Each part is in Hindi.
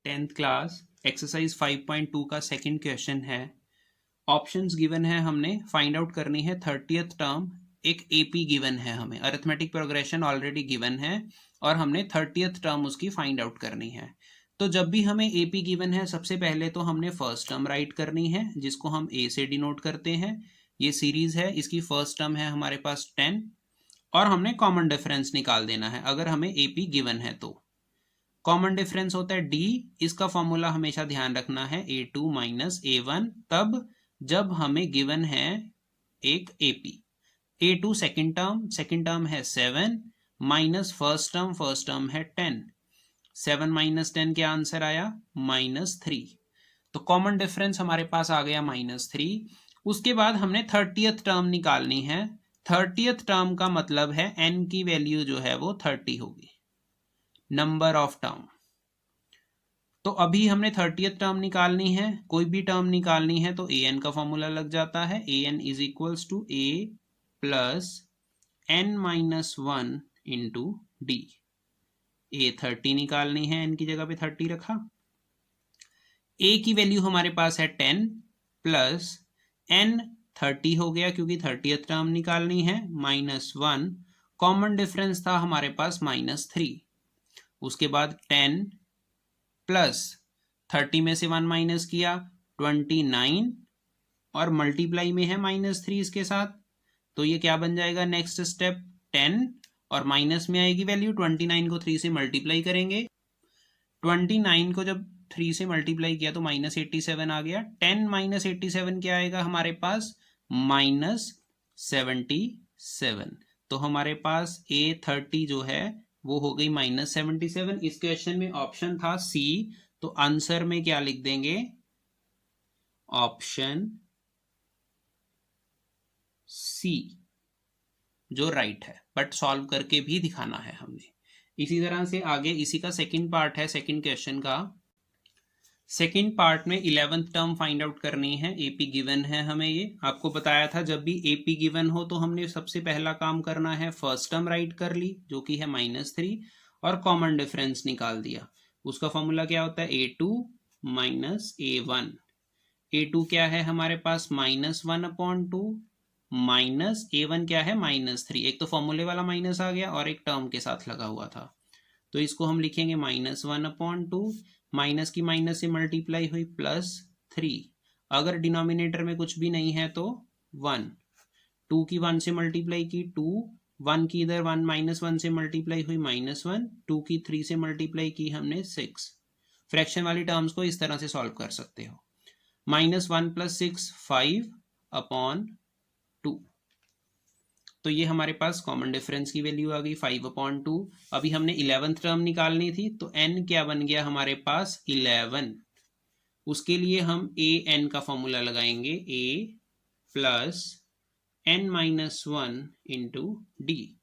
10th क्लास एक्सरसाइज 5.2 का सेकंड क्वेश्चन है। ऑप्शंस गिवन है, हमने फाइंड आउट करनी है 30th टर्म। एक एपी गिवन है, हमें अरिथमेटिक प्रोग्रेशन ऑलरेडी गिवन है और हमने 30th टर्म उसकी फाइंड आउट करनी है। तो जब भी हमें एपी गिवन है, सबसे पहले तो हमने फर्स्ट टर्म राइट करनी है जिसको हम ए से डिनोट करते हैं। ये सीरीज है, इसकी फर्स्ट टर्म है हमारे पास 10 और हमने कॉमन डिफरेंस निकाल देना है अगर हमें एपी गिवन है तो। कॉमन डिफरेंस होता है डी, इसका फॉर्मूला हमेशा ध्यान रखना है a2 माइनस a1, तब जब हमें गिवन है एक AP। a2 सेकेंड टर्म है 7 माइनस फर्स्ट टर्म है 10। 7 माइनस 10 क्या आंसर आया? -3। तो कॉमन डिफरेंस हमारे पास आ गया -3। उसके बाद हमने 30th टर्म निकालनी है। 30th टर्म का मतलब है n की वैल्यू जो है वो 30 होगी, नंबर ऑफ टर्म। तो अभी हमने 30th टर्म निकालनी है, कोई भी टर्म निकालनी है तो an का फॉर्मूला लग जाता है। an is equals to a plus n minus 1 into D. a 30 निकालनी है, n की जगह पे 30 रखा। a की वैल्यू हमारे पास है 10 प्लस n 30 हो गया क्योंकि 30th टर्म निकालनी है, -1। कॉमन डिफरेंस था हमारे पास -3। उसके बाद 10 प्लस 30 में से 1 माइनस किया 29 और मल्टीप्लाई में है -3 इसके साथ। तो ये क्या बन जाएगा? नेक्स्ट स्टेप 10 और माइनस में आएगी वैल्यू 29 को 3 से मल्टीप्लाई करेंगे। 29 को जब 3 से मल्टीप्लाई किया तो -87 आ गया। 10 माइनस 87 क्या आएगा हमारे पास? -77। तो हमारे पास A30 जो है वो हो गई -77। इस क्वेश्चन में ऑप्शन था सी, तो आंसर में क्या लिख देंगे? ऑप्शन सी जो राइट है, बट सॉल्व करके भी दिखाना है हमने। इसी तरह से आगे इसी का सेकंड पार्ट है, सेकंड क्वेश्चन का। सेकंड पार्ट में 11th टर्म फाइंड आउट करनी है। एपी गिवन है हमें, ये आपको बताया था जब भी एपी गिवन हो तो हमने सबसे पहला काम करना है फर्स्ट टर्म राइट कर ली जो कि है -3 और कॉमन डिफरेंस निकाल दिया। उसका फॉर्मूला क्या होता है? a2 minus a1। a2 क्या है हमारे पास? -1/2 माइनस a1 क्या है? -3। एक तो फॉर्मूले वाला माइनस आ गया और एक टर्म के साथ लगा हुआ था, तो इसको हम लिखेंगे -1/2। माइनस की माइनस से मल्टीप्लाई हुई +3। अगर डिनोमिनेटर में कुछ भी नहीं है तो 1। 2 की 1 से मल्टीप्लाई की 2, 1 की इधर 1 -1 से मल्टीप्लाई हुई -1, 2 की 3 से मल्टीप्लाई की हमने 6। फ्रैक्शन वाली टर्म्स को इस तरह से सॉल्व कर सकते हो। -1 + 6 5/2। तो ये हमारे पास कॉमन डिफरेंस की वैल्यू आ गई 5/2। अभी हमने 11th टर्म निकालनी थी तो n क्या बन गया हमारे पास? 11। उसके लिए हम an का फॉर्मूला लगाएंगे, a plus n minus 1 into D.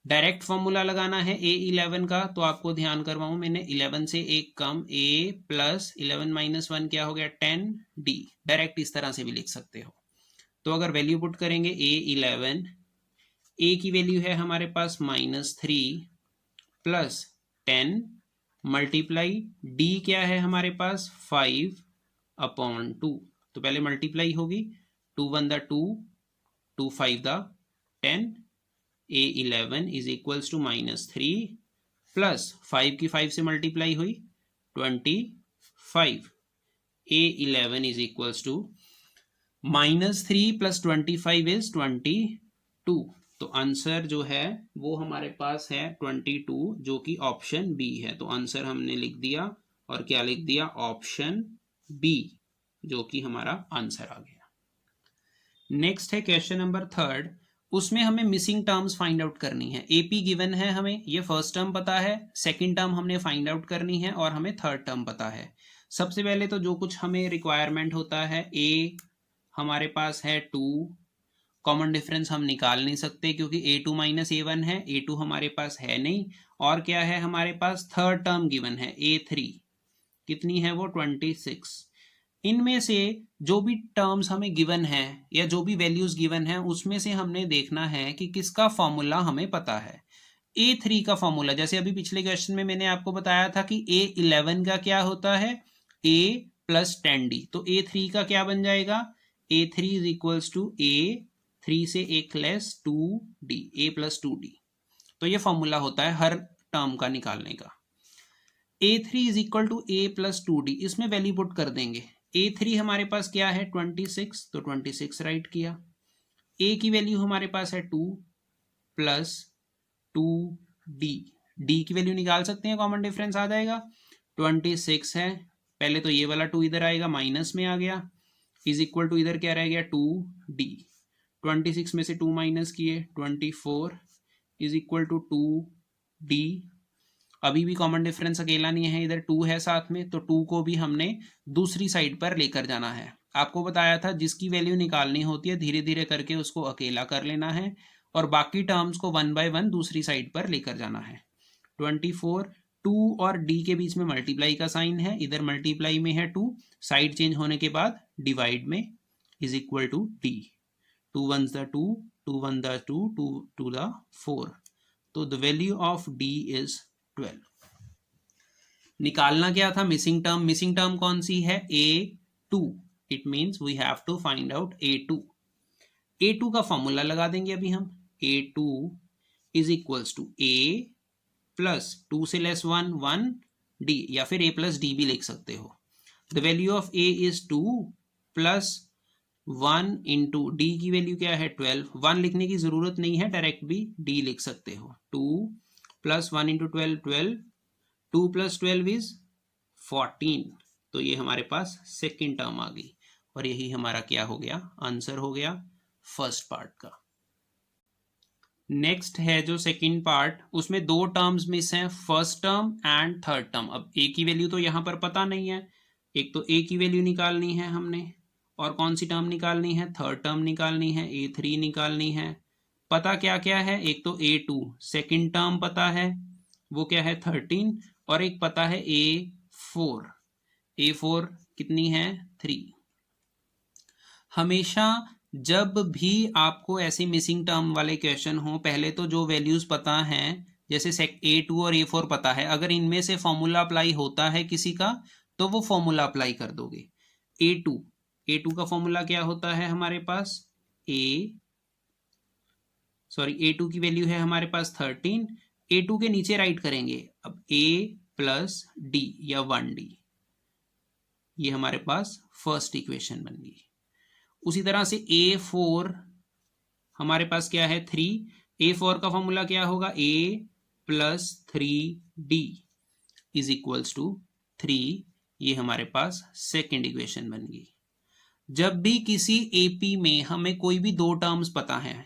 Direct formula लगाना है a11 का, तो आपको ध्यान करवाऊं मैंने 11 से एक कम, a प्लस 11 माइनस 1 क्या हो गया? 10 डी। डायरेक्ट इस तरह से भी लिख सकते हो। तो अगर वैल्यू पुट करेंगे a11, a की वैल्यू है हमारे पास -3 प्लस 10 मल्टीप्लाई d क्या है हमारे पास? 5/2। तो पहले मल्टीप्लाई होगी, 2 1 द 2, 2 5 द 10। a11 is equals to -3 plus 5 की 5 से मल्टीप्लाई हुई 25। a11 is equals to -3 + 25 is 22। तो आंसर जो है वो हमारे पास है 22, जो कि ऑप्शन बी है। तो आंसर हमने लिख दिया और क्या लिख दिया? ऑप्शन बी, जो कि हमारा आंसर आ गया। नेक्स्ट है क्वेश्चन नंबर 3rd। उसमें हमें मिसिंग टर्म्स फाइंड आउट करनी है। एपी गिवन है हमें, ये फर्स्ट टर्म पता है, सेकंड टर्म हमने फाइंड आउट करनी है और हमें थर्ड टर्म पता है। सबसे पहले तो जो कुछ हमें रिक्वायरमेंट होता है, ए हमारे पास है 2। कॉमन डिफरेंस हम निकाल नहीं सकते क्योंकि a2 माइनस a1 है, a2 हमारे पास है नहीं। और क्या है हमारे पास? थर्ड टर्म गिवन है a3, कितनी है वो? 26। इनमें से जो भी टर्म्स हमें गिवन है या जो भी वैल्यूज गिवन है उसमें से हमने देखना है कि किसका फॉर्मूला हमें पता है। A3 का फॉर्मूला, जैसे अभी पिछले क्वेश्चन में मैंने आपको बताया था कि A11 का क्या होता है, A प्लस 10D, तो A3 का क्या बन जाएगा, A3 is equals to A3 से एक less 2D, A plus 2D। तो ये फॉर्मूला होता है हर टर्म का निकालने का। A3 is equal to A plus 2D, इसमें वैल्यू पुट कर देंगे। A3 हमारे पास क्या है 26, तो 26 राइट किया। A की वैल्यू हमारे पास है 2 प्लस 2D, D की वैल्यू निकाल सकते हैं, कॉमन डिफरेंस आ जाएगा। 26 है, पहले तो ये वाला 2 इधर आएगा, माइनस में आ गया, इज इक्वल टू इधर क्या रह गया 2D। 26 में से 2 माइनस किए, 24 इज इक्वल टू 2D। अभी भी कॉमन डिफरेंस अकेला नहीं है, इधर 2 है साथ में, तो 2 को भी हमने दूसरी साइड पर लेकर जाना है। आपको बताया था जिसकी वैल्यू निकालनी होती है धीरे धीरे करके उसको अकेला कर लेना है और बाकी टर्म्स को 1 बाय 1 दूसरी साइड पर लेकर जाना है। 24, 2 और D के बीच में मल्टीप्लाई का साइन है, इधर मल्टीप्लाई में है 2, साइड चेंज होने के बाद डिवाइड में इज इक्वल टू D। 2 1 द 2, 2 1 द 2, 2 2 द 4, तो the value of D is 12। निकालना क्या था, मिसिंग टर्म। मिसिंग टर्म कौन सी है, A2। It means we have to find out A2। A2 का फॉर्मूला लगा देंगे अभी हम। A2 is equals to A plus 2 से लेस 1 1D, या फिर A प्लस D भी लिख सकते हो। The value of A is 2 plus 1 into D की वैल्यू क्या है 12। 1 लिखने की जरूरत नहीं है, डायरेक्ट भी D लिख सकते हो। 2 प्लस 1 इंटू 12 12, 2 प्लस 12 इज 14, तो ये हमारे पास सेकेंड टर्म आ गई और यही हमारा क्या हो गया, आंसर हो गया फर्स्ट पार्ट का। नेक्स्ट है जो सेकंड पार्ट, उसमें दो टर्म्स मिस हैं, first term and third term. अब ए की वैल्यू तो यहाँ पर पता नहीं है, एक तो ए की वैल्यू निकालनी है हमने, और कौन सी टर्म निकालनी है, थर्ड टर्म निकालनी है, A3 निकालनी है। पता क्या क्या है, एक तो A2 सेकंड टर्म पता है, वो क्या है 13, और एक पता है A4। A4 कितनी है 3। हमेशा जब भी आपको ऐसे मिसिंग टर्म वाले क्वेश्चन हो, पहले तो जो वैल्यूज पता हैं, जैसे A2 और A4 पता है, अगर इनमें से फॉर्मूला अप्लाई होता है किसी का तो वो फॉर्मूला अप्लाई कर दोगे। A2 का फॉर्मूला क्या होता है हमारे पास, A2 की वैल्यू है हमारे पास 13। A2 के नीचे राइट करेंगे अब A प्लस D या 1D, ये हमारे पास फर्स्ट इक्वेशन बन गई। उसी तरह से A4 हमारे पास क्या है 3। A4 का फॉर्मूला क्या होगा, A plus 3D is equals to 3, ये हमारे पास सेकेंड इक्वेशन बन गई। जब भी किसी AP में हमें कोई भी दो टर्म्स पता है,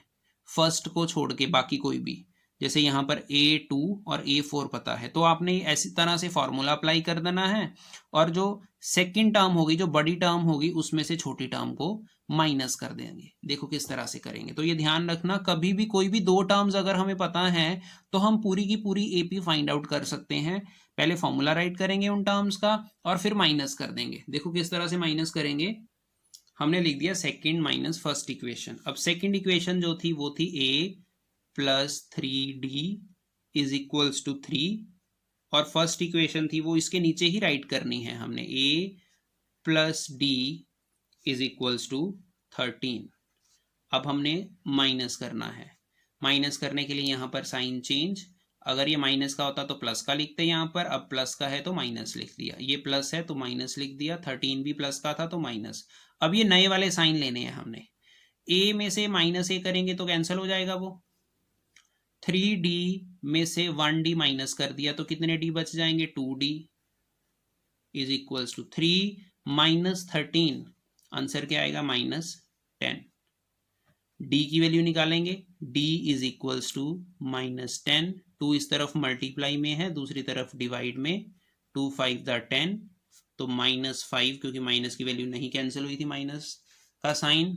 फर्स्ट को छोड़ के बाकी कोई भी, जैसे यहाँ पर A2 और A4 पता है, तो आपने ऐसी तरह से फॉर्मूला अप्लाई कर देना है और जो सेकंड टर्म होगी, जो बड़ी टर्म होगी, उसमें से छोटी टर्म को माइनस कर देंगे। देखो किस तरह से करेंगे, तो ये ध्यान रखना, कभी भी कोई भी दो टर्म्स अगर हमें पता है तो हम पूरी की पूरी AP फाइंड आउट कर सकते हैं। पहले फॉर्मूला राइट करेंगे उन टर्म्स का और फिर माइनस कर देंगे। देखो किस तरह से माइनस करेंगे, हमने लिख दिया सेकंड माइनस फर्स्ट इक्वेशन। अब सेकंड इक्वेशन जो थी वो थी A plus 3D is equals to 3, और फर्स्ट इक्वेशन थी वो इसके नीचे ही राइट करनी है हमने, A plus D is equals to 13। अब हमने माइनस करना है, माइनस करने के लिए यहाँ पर साइन चेंज, अगर ये माइनस का होता तो प्लस का लिखते यहाँ पर, अब प्लस का है तो माइनस लिख दिया, ये प्लस है तो माइनस लिख दिया, 13 भी प्लस का था तो माइनस। अब ये नए वाले साइन लेने हैं हमने, A में से माइनस A करेंगे तो कैंसिल हो जाएगा वो, 3D में से 1D माइनस कर दिया तो कितने D बच जाएंगे, 2D is equals to 3 minus 13, answer क्या आएगा -10। D की वैल्यू निकालेंगे, D इज इक्वल्स टू -10, 2 इस तरफ मल्टीप्लाई में है, दूसरी तरफ डिवाइड में, 2 5 द 10, तो -5, क्योंकि माइनस की वैल्यू नहीं कैंसिल हुई थी, माइनस का साइन,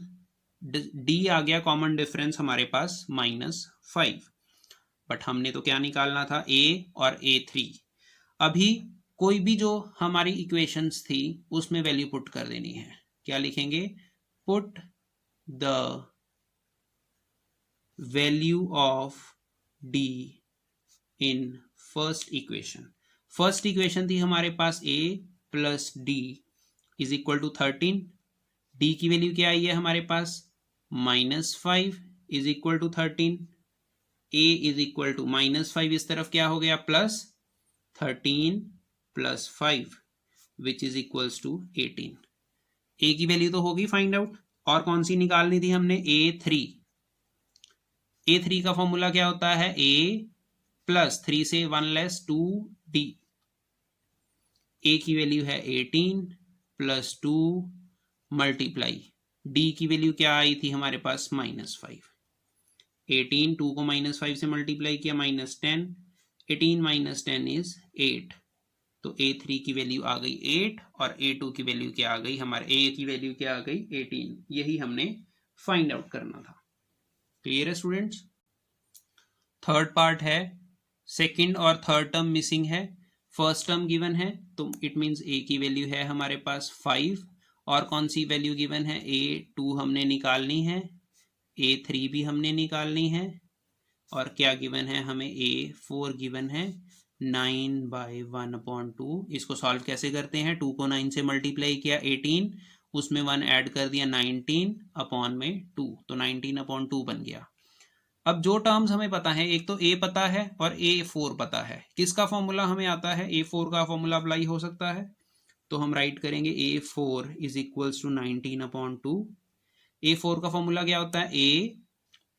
D आ गया कॉमन डिफरेंस हमारे पास -5। बट हमने तो क्या निकालना था, A और A3। अभी कोई भी जो हमारी इक्वेशंस थी उसमें वैल्यू पुट कर देनी है। क्या लिखेंगे, put the value of D in first equation थी हमारे पास a plus D is equal to 13। D की वैल्यू क्या आई है हमारे पास -5 is equal to 13। a is equal to -5, इस तरफ क्या हो गया plus 13 plus 5 which is equals to 18। a की वैल्यू तो होगी फाइंड आउट, और कौन सी निकालनी थी हमने a3 का फॉर्मूला क्या होता है a प्लस 3 से 1 लेस 2d। a की वैल्यू है 18 प्लस 2 मल्टीप्लाई d की वैल्यू क्या आई थी हमारे पास -5। 18 2 को -5 से मल्टीप्लाई किया -10, 18 - 10 इज 8। तो a3 की वैल्यू आ गई 8 और a2 की वैल्यू क्या आ गई, हमारे a की वैल्यू क्या आ गई 18। यही हमने फाइंड आउट करना था। क्लियर है स्टूडेंट्स। थर्ड पार्ट है, सेकंड और थर्ड टर्म मिसिंग है, फर्स्ट टर्म गिवन है, तो इट मींस a की वैल्यू है हमारे पास 5 और कौन सी वैल्यू गिवन है a2 हमने निकालनी है, a3 भी हमने निकालनी है, और क्या गिवन है हमें a4 गिवन है 9/1/2। इसको सॉल्व कैसे करते हैं, 2 को 9 से मल्टीप्लाई किया 18, उसमें 1 ऐड कर दिया 19/2, तो 19/2 बन गया। अब जो टर्म्स हमें पता है, एक तो a पता है और a4 पता है, किसका फॉर्मूला हमें आता है, a4 का फॉर्मूला अप्लाई हो सकता है, तो हम राइट करेंगे a4 is equals to 19/2। a4 का फॉर्मूला क्या होता है a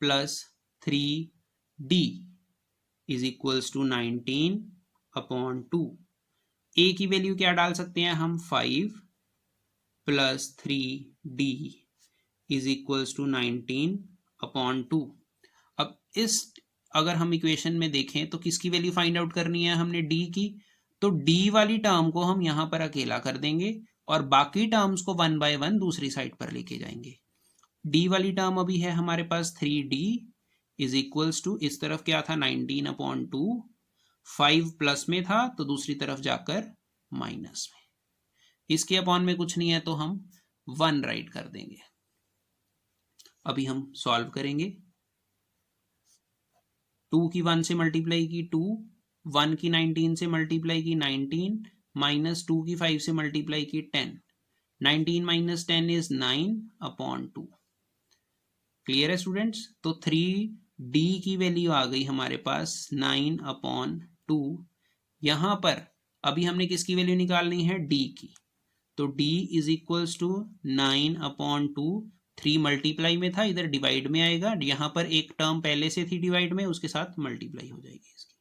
plus 3d is equals to 19/2। a की वैल्यू क्या डाल सकते हैं हम 5 plus 3d is equals to 19/2। अब इस अगर हम इक्वेशन में देखें तो किसकी वैल्यू फाइंड आउट करनी है हमने d की, तो d वाली टर्म को हम यहां पर अकेला कर देंगे और बाकी टर्म्स को 1 बाय 1 दूसरी साइड पर लेके जाएंगे। d वाली टर्म अभी है हमारे पास 3d इज इक्वल्स टू, इस तरफ क्या था 19/2, 5 प्लस में था तो दूसरी तरफ जाकर माइनस में, इसके अपॉन में कुछ नहीं है तो हम 1 राइट कर देंगे। अभी हम सॉल्व करेंगे, 2 की 1 से मल्टीप्लाई की 2, 1 की 19 से मल्टीप्लाई की 19, -2 की 5 से मल्टीप्लाई की 10, 19 - 10 इज 9/2। क्लियर है स्टूडेंट्स। तो 3d की वैल्यू आ गई हमारे पास 9/2। यहां पर अभी हमने किसकी वैल्यू निकालनी है d की, तो d is equals to 9/2, 3 multiply में था इधर डिवाइड में आएगा, यहां पर एक टर्म पहले से थी डिवाइड में, उसके साथ मल्टीप्लाई हो जाएगी इसकी,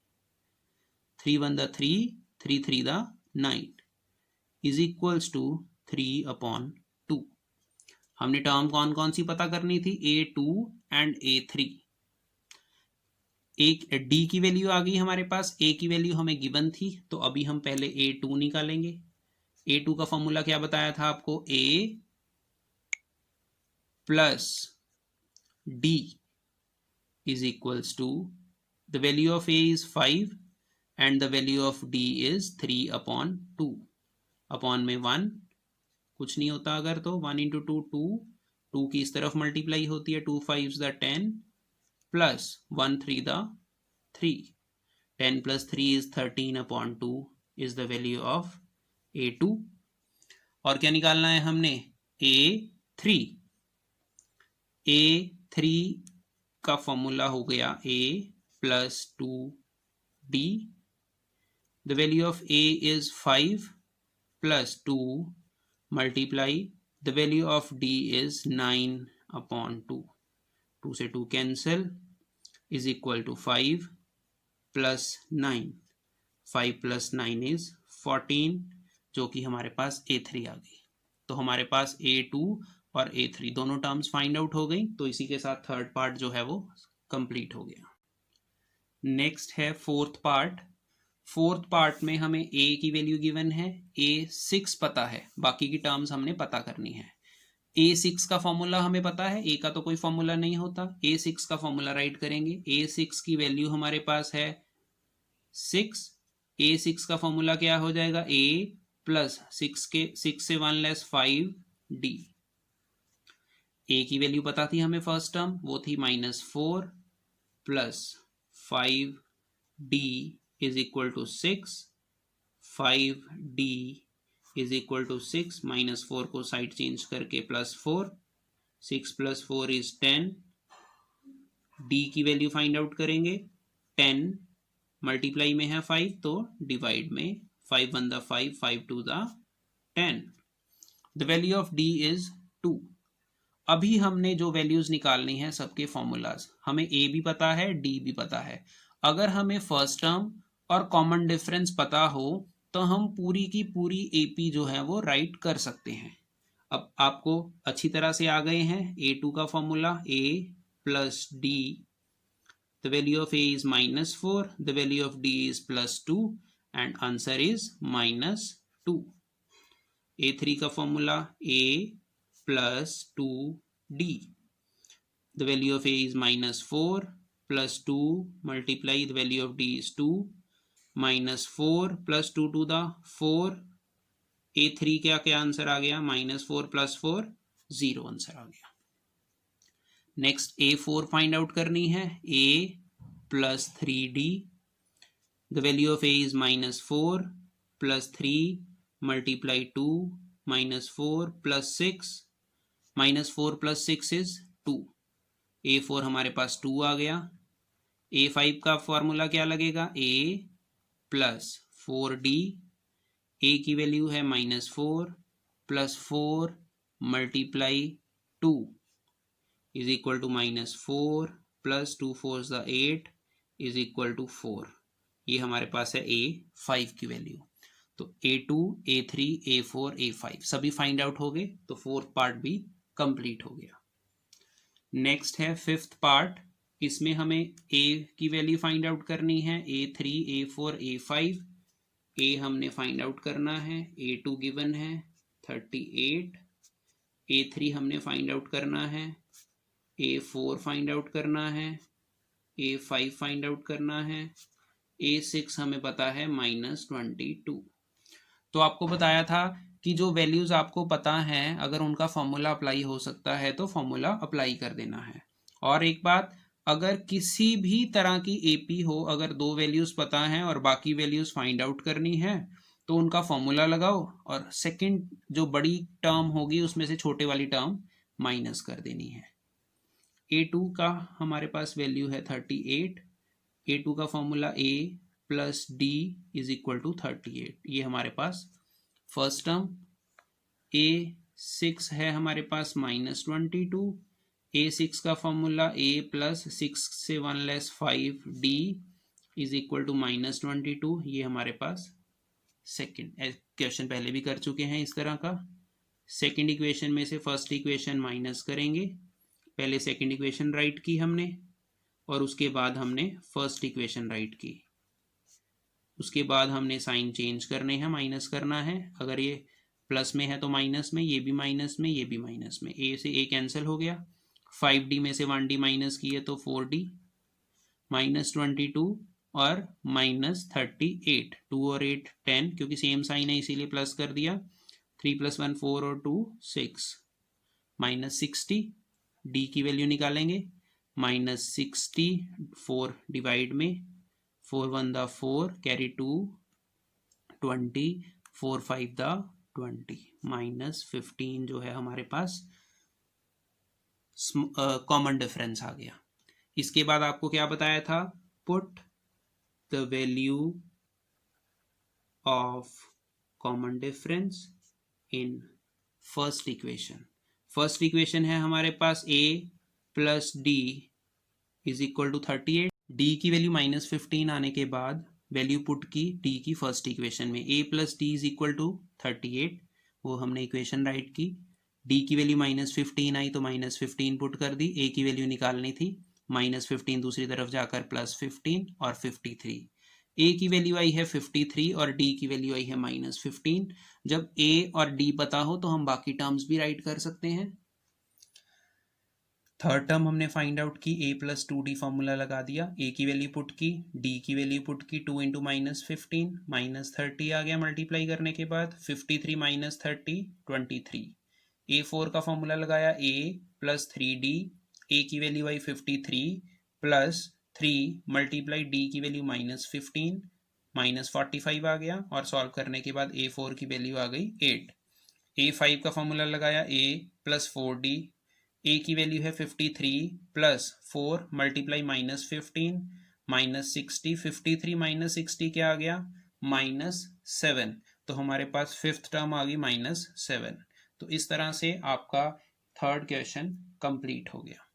3 1 3, 3 3 9 इज इक्वल्स टू 3/2। हमने टर्म कौन कौन सी पता करनी थी, a2 एंड a3। एक d की वैल्यू आ गई हमारे पास, a की वैल्यू हमें गिवन थी, तो अभी हम पहले a2 निकालेंगे। a2 का फॉर्मूला क्या बताया था आपको, a plus d is equals to, the value of a is 5 and the value of d is 3/2, upon में 1 कुछ नहीं होता अगर, तो 1 × 2 2, 2 की इस तरफ मल्टीप्लाई होती है, 2 5 10 plus 1 3 3, 10 + 3 is 13/2 is the value of a2। और क्या निकालना है हमने, a3 का फॉर्मूला हो गया a plus 2d, the value of a is 5 plus 2 multiply the value of d is 9/2, 2 से 2 cancel is equal to 5 plus 9, 5 + 9 is 14, जो कि हमारे पास a3 आ गई। तो हमारे पास a2 और a3 दोनों टर्म्स फाइंड आउट हो गई, तो इसी के साथ थर्ड पार्ट जो है वो कंप्लीट हो गया। नेक्स्ट है फोर्थ पार्ट। फोर्थ पार्ट में हमें a की वैल्यू गिवन है, a6 पता है, बाकी की टर्म्स हमने पता करनी है। a6 का फॉर्मूला हमें पता है, a का तो कोई फॉर्मूला नहीं होता, a6 का फॉर्मूला राइट करेंगे। a6 की वैल्यू हमारे पास है 6, a6 का फॉर्मूला क्या हो जाएगा, a प्लस 6 से 1 लेस 5d। a की वैल्यू पता थी हमें फर्स्ट टर्म, वो थी -4 plus 5 D is equal to 6, 5d is equal to 6, -4 को साइड चेंज करके +4, 6 + 4 इज 10, डी की वैल्यू फाइंड आउट करेंगे, 10 मल्टीप्लाई में है 5 तो डिवाइड में, 5 1 5, 5 2 10, the value of D is 2। अभी हमने जो वैल्यूज निकालनी है सबके फॉर्मूलाज, हमें ए भी पता है डी भी पता है। अगर हमें फर्स्ट टर्म और कॉमन डिफरेंस पता हो तो हम पूरी की पूरी एपी जो है वो राइट कर सकते हैं। अब आपको अच्छी तरह से आ गए हैं A2 का formula, A plus D, the value of A is -4, the value of D is +2 and answer is -2। A3 का formula A plus 2D, the value of A is -4 plus 2 multiply the value of D is 2, -4 plus 2 to the 4, A3 क्या क्या आंसर आ गया, -4 + 4 0 आंसर आ गया। नेक्स्ट A4 फाइंड आउट करनी है, A plus 3D, the value of A is -4 plus 3 multiply 2, -4 + 6, -4 + 6 is 2, A4 हमारे पास 2 आ गया। A5 का फॉर्मूला क्या लगेगा, A प्लस 4D, A की वैल्यू है -4 + 4 multiply 2 is equal to -4 + 2 4 8 is equal to 4। ये हमारे पास है A5 की वैल्यू। तो A2, A3, A4, A5 सभी फाइंड आउट हो गए, तो फोर्थ पार्ट भी कंप्लीट हो गया। नेक्स्ट है फिफ्थ पार्ट, इसमें हमें A की वैल्यू फाइंड आउट करनी है, A3, A4, A5। A हमने फाइंड आउट करना है, A2 गिवन है 38, A3 हमने फाइंड आउट करना है, A4 फाइंड आउट करना है, A5 फाइंड आउट करना है, A6 हमें पता है -22। तो आपको बताया था कि जो वैल्यूज आपको पता है अगर उनका फॉर्मूला अप्लाई हो सकता है तो फॉर्मूला अप्लाई कर देना है। और एक बात, अगर किसी भी तरह की एपी हो, अगर दो वैल्यूज पता है और बाकी वैल्यूज फाइंड आउट करनी है तो उनका फॉर्मूला लगाओ और सेकंड जो बड़ी टर्म होगी उसमें से छोटे वाली टर्म माइनस कर देनी है। A2 का हमारे पास वैल्यू है 38, A2 का formula A plus D is equal to 38, ये हमारे पास फर्स्ट टर्म। A6 है हमारे पास -22, A6 का फॉर्मूला A प्लस 6 से 1 less 5 D is equal to -22, ये हमारे पास सेकेंड क्वेश्चन पहले भी कर चुके हैं इस तरह का। सेकेंड इक्वेशन में से फर्स्ट इक्वेशन माइनस करेंगे, पहले सेकेंड इक्वेशन राइट की हमने और उसके बाद हमने फर्स्ट इक्वेशन राइट की, उसके बाद हमने साइन चेंज करने हैं, माइनस करना है। अगर ये प्लस में है तो माइनस में, ये भी माइनस में, ये भी माइनस में, ए से ए कैंसिल हो गया, 5D में से 1D माइनस किए तो 4D, -22 और -38, 2 और 8 10, क्योंकि सेम साइन है इसीलिए प्लस कर दिया, 3 + 1 4 और 2 6, -60, D की वैल्यू निकालेंगे, -60 4 डिवाइड में, 4 1 4 कैरी 2 20, 4 5 20, -15 जो है हमारे पास कॉमन डिफरेंस आ गया। इसके बाद आपको क्या बताया था, put the value of common difference in first equation. First equation है हमारे पास A plus D is equal to 38, D की वैल्यू -15 आने के बाद वैल्यू पुट की D की फर्स्ट इक्वेशन में, A plus D is equal to 38, वो हमने इक्वेशन राइट की। D की वैल्यू -15 आई तो -15 पुट कर दी, A की वैल्यू निकालनी थी, -15 दूसरी तरफ जाकर +15 और 53, A की वैल्यू आई है 53 और D की वैल्यू आई है -15। जब A और D पता हो तो हम बाकी टर्म्स भी राइट कर सकते हैं। थर्ड टर्म हमने फाइंड आउट की, A प्लस 2D फॉर्मूला लगा दिया, A की वैल्यू पुट की, D की वैल्यू पुट की, 2 × -15 -30 आ गया मल्टीप्लाई करने के बाद, 53 -30 23, A4 का फॉर्मूला लगाया, A प्लस 3D, A की वैल्यू आई 53 प्लस 3 मल्टीप्लाई डी की वैल्यू -15 -45 आ गया, और सॉल्व करने के बाद A4 की वैल्यू आ गई 8। A5 का फॉर्मूला लगाया, A प्लस 4D, A की वैल्यू है 53 प्लस 4 मल्टीप्लाई -15 -60, 53 -60 क्या आ गया, -7। तो हमारे पास फिफ्थ टर्म आ गई -7। तो इस तरह से आपका थर्ड क्वेश्चन कंप्लीट हो गया।